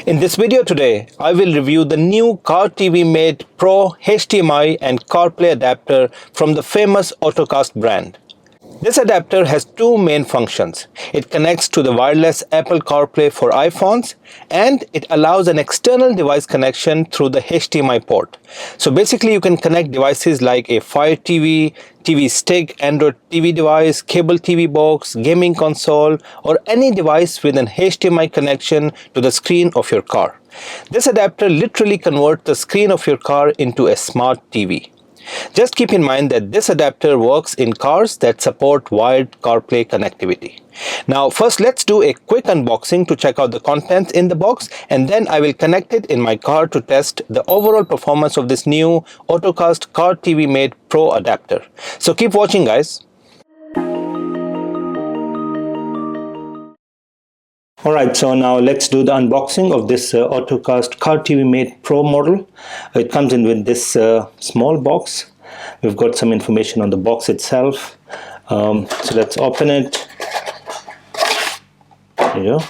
In this video today, I will review the new Car TV Mate Pro HDMI and CarPlay adapter from the famous Ottocast brand. This adapter has two main functions. It connects to the wireless Apple CarPlay for iPhones and it allows an external device connection through the HDMI port. So basically you can connect devices like a Fire TV, TV stick, Android TV device, cable TV box, gaming console or any device with an HDMI connection to the screen of your car. This adapter literally converts the screen of your car into a smart TV. Just keep in mind that this adapter works in cars that support wired CarPlay connectivity. Now first let's do a quick unboxing to check out the contents in the box, and then I will connect it in my car to test the overall performance of this new Ottocast Car TV Mate Pro adapter. So keep watching, guys. Alright, so now let's do the unboxing of this Ottocast Car TV Mate Pro model. It comes in with this small box. We've got some information on the box itself. So let's open it. There you go.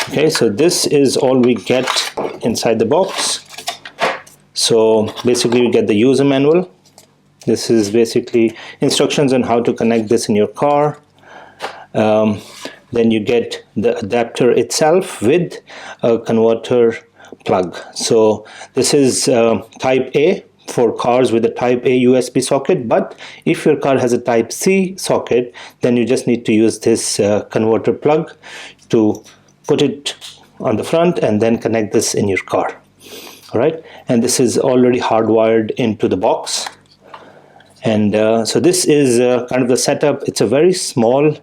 Okay, so this is all we get inside the box. So basically we get the user manual. This is basically instructions on how to connect this in your car. Then you get the adapter itself with a converter plug. So this is type A for cars with a type A USB socket, but if your car has a type C socket, then you just need to use this converter plug to put it on the front and then connect this in your car. All right, and this is already hardwired into the box. And so this is kind of the setup. It's a very small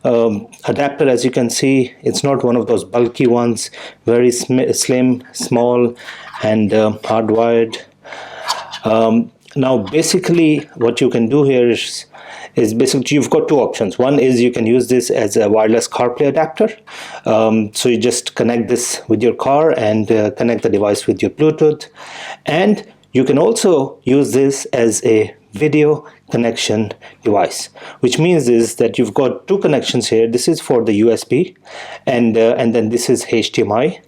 adapter, as you can see. It's not one of those bulky ones, very slim, small, and hardwired. Now basically what you can do here is basically you've got two options. One is you can use this as a wireless CarPlay adapter. So you just connect this with your car and connect the device with your Bluetooth. And you can also use this as a video connection device, which means is that you've got two connections here. This is for the USB and then this is HDMI.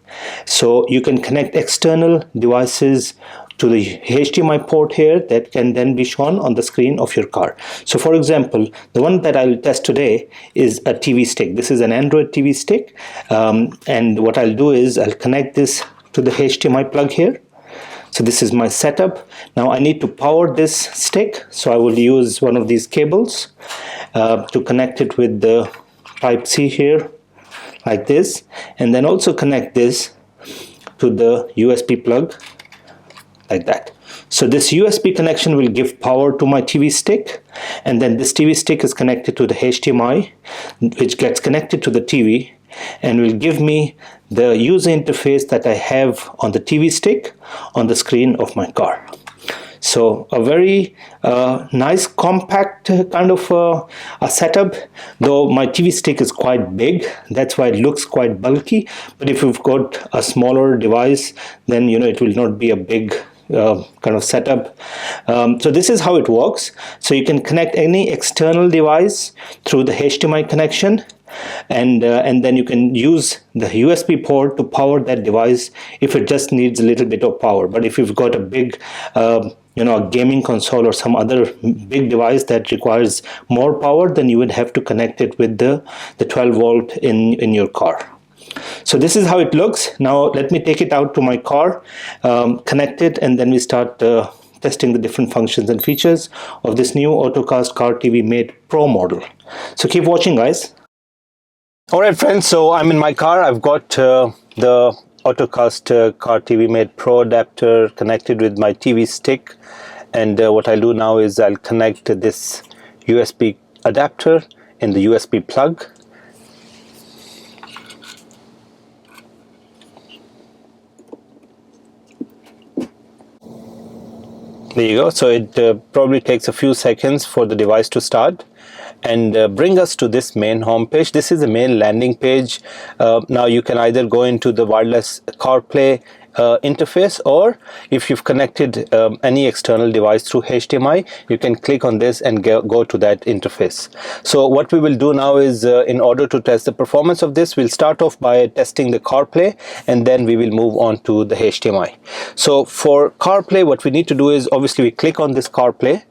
So you can connect external devices to the HDMI port here that can then be shown on the screen of your car. So for example, the one that I'll test today is a TV stick. This is an Android TV stick, and what I'll do is I'll connect this to the HDMI plug here. So this is my setup. Now I need to power this stick, so I will use one of these cables to connect it with the type C here like this, and then also connect this to the USB plug like that. So this USB connection will give power to my TV stick, and then this TV stick is connected to the HDMI, which gets connected to the TV and will give me the user interface that I have on the TV stick on the screen of my car. So a very nice compact kind of a setup, though my TV stick is quite big, that's why it looks quite bulky. But if you've got a smaller device, then it will not be a big kind of setup. So this is how it works. So you can connect any external device through the HDMI connection, and then you can use the USB port to power that device if it just needs a little bit of power. But if you've got a big a gaming console or some other big device that requires more power, then you would have to connect it with the 12 volt in your car. So this is how it looks. Now let me take it out to my car, connect it, and then we start testing the different functions and features of this new Ottocast Car TV Mate Pro model. So keep watching, guys. Alright friends, so I'm in my car. I've got the Ottocast Car TV Mate Pro adapter connected with my TV stick, and what I'll do now is I'll connect this USB adapter in the USB plug. There you go. So it probably takes a few seconds for the device to start and bring us to this main home page. This is the main landing page. Now you can either go into the wireless CarPlay interface, or if you've connected any external device through HDMI, you can click on this and go to that interface. So what we will do now is, in order to test the performance of this, we'll start off by testing the CarPlay, and then we will move on to the HDMI. So for CarPlay, what we need to do is, obviously we click on this CarPlay,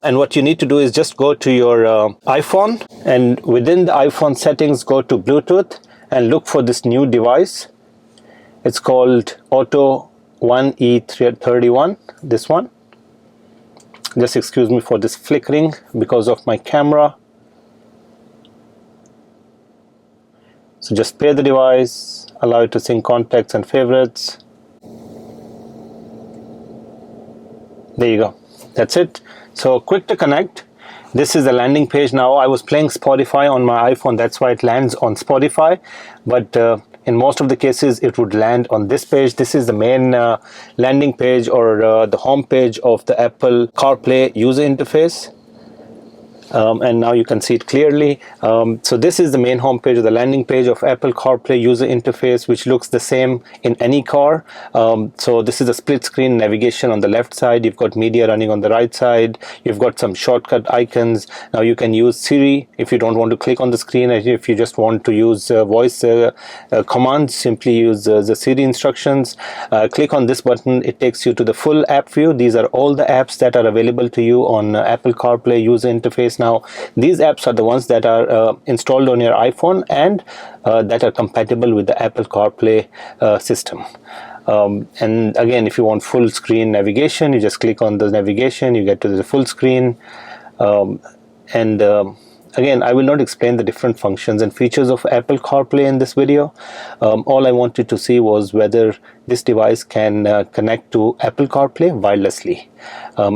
and what you need to do is just go to your iPhone, and within the iPhone settings, go to Bluetooth and look for this new device. It's called Otto 1E31, this one. Just excuse me for this flickering because of my camera. So just pair the device, allow it to sync contacts and favorites. There you go, that's it. So quick to connect. This is the landing page now. I was playing Spotify on my iPhone, that's why it lands on Spotify, but in most of the cases it would land on this page. This is the main landing page, or the home page of the Apple CarPlay user interface. And now you can see it clearly. So this is the main home page, or the landing page of Apple CarPlay user interface, which looks the same in any car. So this is a split screen navigation on the left side. You've got media running on the right side. You've got some shortcut icons. Now you can use Siri if you don't want to click on the screen. If you just want to use voice commands, simply use the Siri instructions. Click on this button, it takes you to the full app view. These are all the apps that are available to you on Apple CarPlay user interface. Now these apps are the ones that are installed on your iPhone and that are compatible with the Apple CarPlay system. And again, if you want full screen navigation, you just click on the navigation, you get to the full screen. Again, I will not explain the different functions and features of Apple CarPlay in this video. All I wanted to see was whether this device can connect to Apple CarPlay wirelessly.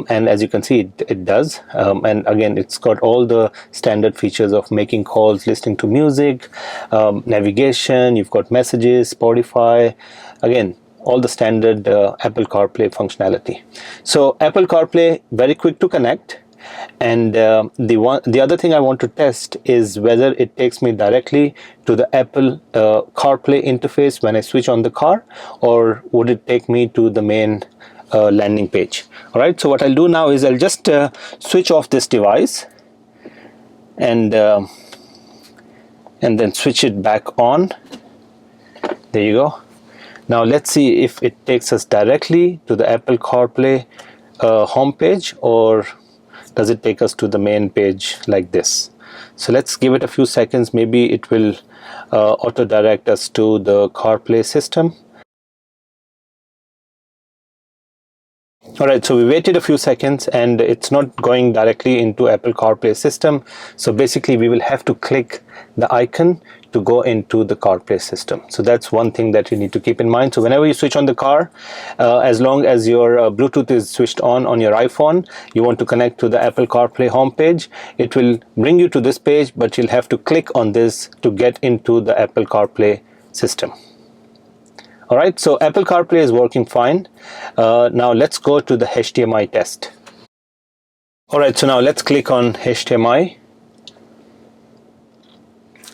And as you can see, it does. And again, it's got all the standard features of making calls, listening to music, navigation, you've got messages, Spotify, again, all the standard Apple CarPlay functionality. So Apple CarPlay, very quick to connect. And the other thing I want to test is whether it takes me directly to the Apple CarPlay interface when I switch on the car, or would it take me to the main landing page. Alright, so what I'll do now is I'll just switch off this device and then switch it back on. There you go. Now let's see if it takes us directly to the Apple CarPlay homepage, or does it take us to the main page like this. So let's give it a few seconds. Maybe it will auto direct us to the CarPlay system. Alright, so we waited a few seconds and it's not going directly into Apple CarPlay system. So basically we will have to click the icon to go into the CarPlay system. So that's one thing that you need to keep in mind. So whenever you switch on the car, as long as your Bluetooth is switched on your iPhone, you want to connect to the Apple CarPlay homepage, it will bring you to this page, but you'll have to click on this to get into the Apple CarPlay system. Alright, so Apple CarPlay is working fine. Now let's go to the HTMI test. Alright, so now let's click on HTMI.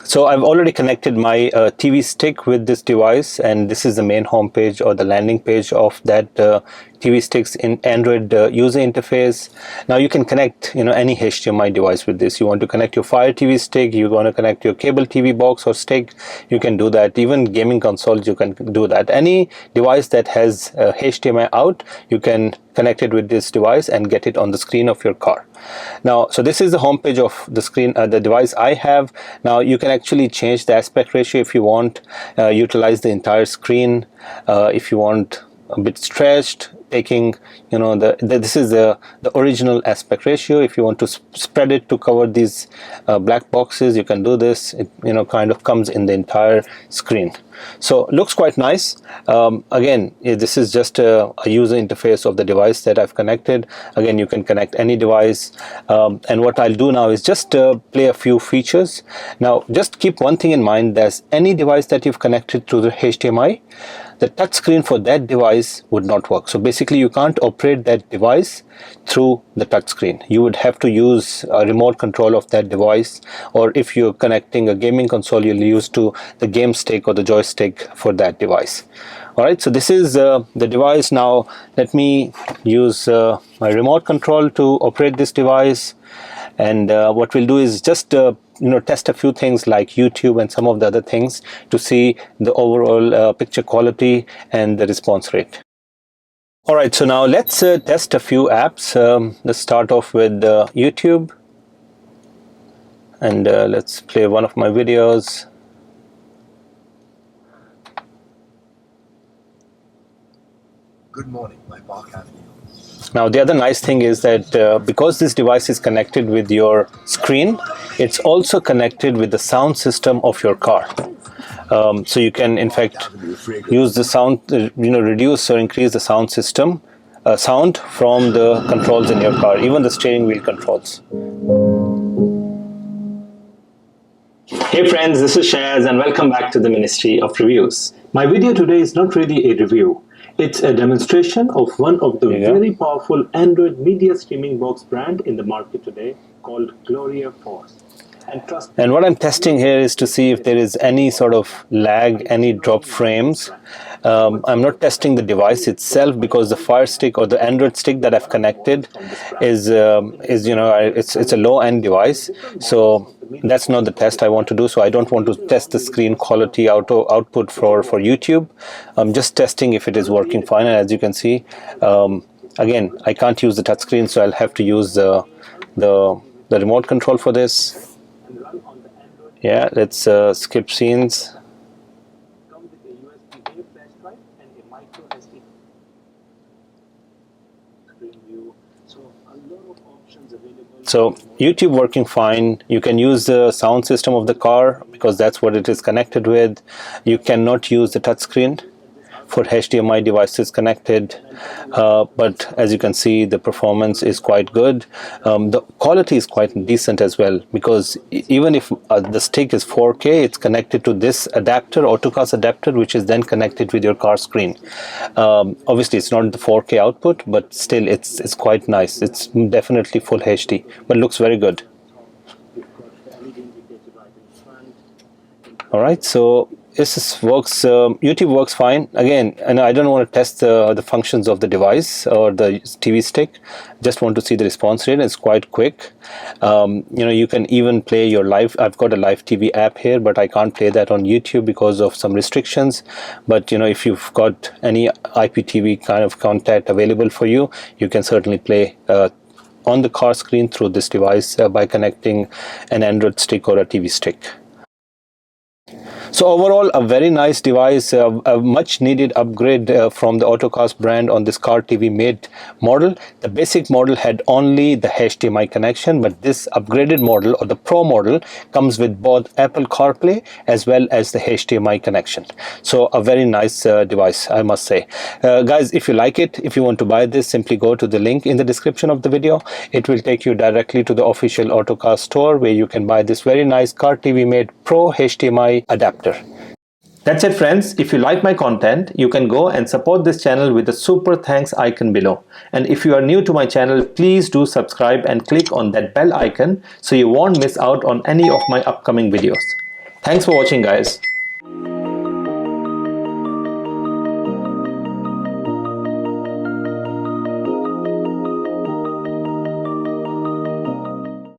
So I've already connected my TV stick with this device, and this is the main home page or the landing page of that TV sticks in Android user interface. Now you can connect any HDMI device with this. You want to connect your Fire TV stick, you want to connect your cable TV box or stick, you can do that. Even gaming consoles, you can do that. Any device that has HDMI out, you can connect it with this device and get it on the screen of your car. Now, so this is the home page of the screen, the device I have. Now you can actually change the aspect ratio if you want, utilize the entire screen if you want a bit stretched, taking this is the original aspect ratio. If you want to spread it to cover these black boxes, you can do this. It kind of comes in the entire screen. So looks quite nice. Again, this is just a user interface of the device that I've connected. Again, you can connect any device, and what I'll do now is just play a few features. Now just keep one thing in mind: there's any device that you've connected to the HDMI, the touch screen for that device would not work. So basically you can't operate that device through the touch screen. You would have to use a remote control of that device, or if you're connecting a gaming console, you'll use to the game stick or the joystick for that device. Alright, so this is the device. Now let me use my remote control to operate this device, and what we'll do is just test a few things like YouTube and some of the other things to see the overall picture quality and the response rate. Alright, so now let's test a few apps. Let's start off with YouTube, and let's play one of my videos. Good morning, my Park Avenue. Now the other nice thing is that because this device is connected with your screen, it's also connected with the sound system of your car. So you can in fact use the sound, reduce or increase the sound system, sound from the controls in your car, even the steering wheel controls. Hey friends, this is Shaz and welcome back to the Ministry of Reviews. My video today is not really a review. It's a demonstration of one of the very powerful Android media streaming box brand in the market today called Gloria Force. And what I'm testing here is to see if there is any sort of lag, any drop frames. I'm not testing the device itself because the Fire Stick or the Android stick that I've connected is it's a low-end device. So that's not the test I want to do. So I don't want to test the screen quality output for YouTube. I'm just testing if it is working fine. And as you can see, again, I can't use the touchscreen, so I'll have to use the remote control for this. Yeah, let's skip scenes. So YouTube working fine. You can use the sound system of the car because that's what it is connected with. You cannot use the touchscreen for HDMI devices connected, but as you can see, the performance is quite good. The quality is quite decent as well, because even if the stick is 4K, it's connected to this adapter, Ottocast adapter, which is then connected with your car screen. Obviously it's not the 4K output, but still it's quite nice. It's definitely full HD, but looks very good. Alright, so this works. YouTube works fine. Again, and I don't want to test the functions of the device or the TV stick. Just want to see the response rate. It's quite quick. You can even play your live. I've got a live TV app here, but I can't play that on YouTube because of some restrictions. But if you've got any IPTV kind of content available for you, you can certainly play on the car screen through this device by connecting an Android stick or a TV stick. So overall, a very nice device, a much needed upgrade from the Ottocast brand on this Car TV Mate model. The basic model had only the HDMI connection, but this upgraded model or the Pro model comes with both Apple CarPlay as well as the HDMI connection. So a very nice device, I must say. Guys, if you like it, if you want to buy this, simply go to the link in the description of the video. It will take you directly to the official Ottocast store where you can buy this very nice Car TV Mate Pro HDMI adapter. That's it friends. If you like my content, you can go and support this channel with the super thanks icon below. And if you are new to my channel, please do subscribe and click on that bell icon so you won't miss out on any of my upcoming videos. Thanks for watching guys.